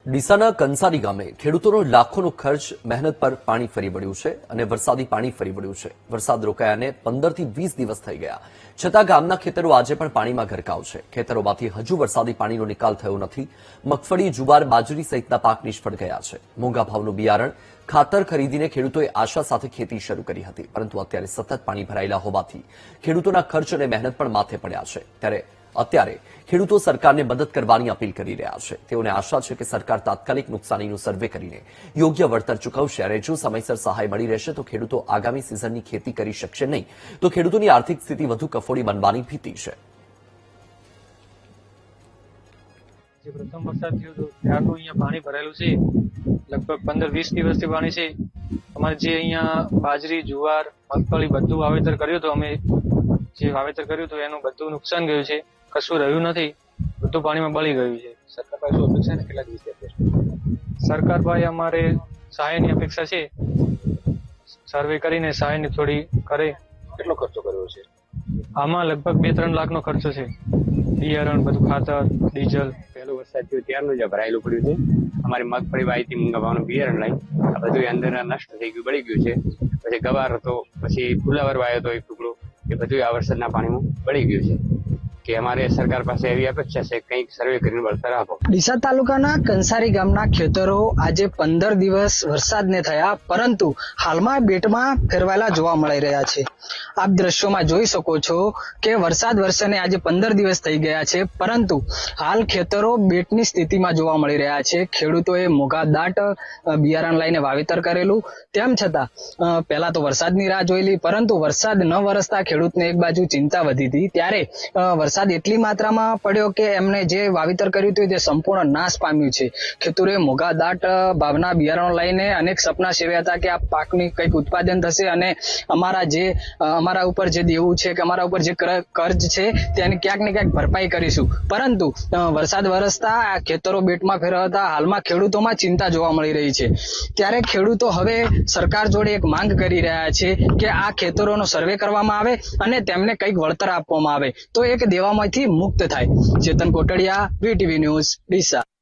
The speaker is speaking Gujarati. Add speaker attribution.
Speaker 1: ડીસાના કંસારી ગામે ખેડૂતોનો લાખોનો ખર્ચ મહેનત પર પાણી ફરી વળ્યું છે અને વરસાદી પાણી ફરી વળ્યું છે। વરસાદ રોકાયાને 15 થી 20 દિવસ થઈ ગયા, છતાં ગામના ખેતરો આજે પણ પાણીમાં ગરકાવ છે। ખેતરોમાંથી હજુ વરસાદી પાણીનો નિકાલ થયો નથી। મગફળી, જુવાર, બાજરી સહિતના પાક નિષ્ફળ ગયા છે। મોંઘા ભાવનું બિયારણ, ખાતર ખરીદીને ખેડૂતોએ આશા સાથે ખેતી શરૂ કરી હતી, પરંતુ અત્યારે સતત પાણી ભરાયેલા હોવાથી ખેડૂતોના ખર્ચ અને મહેનત પણ માથે પડ્યા છે। ત્યારે અત્યારે ખેડૂતો સરકારને મદદ કરવાની અપીલ કરી રહ્યા છે। તેઓને આશા છે કે સરકાર તાત્કાલિક નુકસાનીનું સર્વે કરીને યોગ્ય વળતર ચૂકવશે અને જો સમયસર સહાય મળી રહેશે તો ખેડૂતો આગામી સિઝનની ખેતી કરી શકશે નહીં તો ખેડૂતોની આર્થિક સ્થિતિ વધુ કફોડી બનવાની ભીતિ છે।
Speaker 2: જે પ્રથમ વરસાદ થયો હતો ત્યારનું અહીંયા પાણી ભરાયેલું છે। લગભગ 15-20 દિવસથી પાણી છે। અમારે જે અહીંયા બાજરી, જુવાર, મગફળી બધું વાવેતર કર્યું હતું, અમે જે વાવેતર કર્યું હતું એનું બધું નુકસાન ગયું છે। કશું રહ્યું નથી, બધું પાણીમાં બળી ગયું છે। સરકાર પાસે શું અપેક્ષા ને કેટલા દિવસથી સરકાર પાસે અમારે સહાયની અપેક્ષા છે। સર્વે કરીને સહાયની થોડી કરે।
Speaker 3: કેટલો ખર્ચો કર્યો છે
Speaker 2: આમાં? લગભગ 2-3 લાખનો ખર્ચો છે। બિયારણ, બધું ખાતર, ડીઝલ।
Speaker 3: પહેલો વરસાદ થયો ત્યારનું જ ભરાયેલું પડ્યું છે। અમારી મગફળી વાવી મોંઘા ભાવનું બિયારણ લાવી, આ બધું અંદર નષ્ટ થઈ ગયું, બળી ગયું છે। પછી ગવાર હતો, પછી ફુલાવર વાયો હતો એક ટુકડો, એ બધું આ વરસાદના પાણીમાં બળી ગયું છે। કે અમારે સરકાર પાસે એવી અપેક્ષા છે કંઈક સર્વે કરીને વળતર આપો।
Speaker 4: ડીસા તાલુકાના કંસારી ગામના ખેતરો આજે 15 દિવસ વરસાદને થયા, પરંતુ હાલમાં બેટમાં ફેરવાયેલા જોવા મળી રહ્યા છે। આપ દ્રશ્યોમાં જોઈ શકો છો કે વરસાદ વરસાને આજે 15 દિવસ થઈ ગયા છે, પરંતુ હાલ ખેતરો બેટની સ્થિતિમાં જોવા મળી રહ્યા છે। ખેડૂતોએ મોંઘા દાટ બિયારણ લઈને વાવેતર કરેલું, તેમ છતાં પહેલા તો વરસાદની રાહ જોયેલી, પરંતુ વરસાદ ન વરસતા ખેડૂતને એક બાજુ ચિંતા વધી હતી। ત્યારે વરસાદ એટલી માત્રામાં પડ્યો કે એમને જે વાવેતર કર્યું હતું તે સંપૂર્ણ નાશ પામ્યું છે। ખેડૂતોએ મોંઘા દાટ ભાવના બિયારણો લઈને અનેક સપના સેવ્યા હતા કે આ પાકની કંઈક ઉત્પાદન થશે અને અમારા ઉપર જે દેવું છે કે અમારા ઉપર જે કર્જ છે તેની ક્યાંક ને ક્યાંક ભરપાઈ કરીશું, પરંતુ વરસાદ વરસતા આ ખેતરો બેટમાં ફેરવતા હાલમાં ખેડૂતોમાં ચિંતા જોવા મળી રહી છે। ત્યારે ખેડૂતો હવે સરકાર જોડે એક માંગ કરી રહ્યા છે કે આ ખેતરોનો સર્વે કરવામાં આવે અને તેમને કંઈક વળતર આપવામાં આવે તો એક દેવામાંથી મુક્ત થાય। ચેતન કોટડિયા, વીટીવી ન્યૂઝ, ડીસા।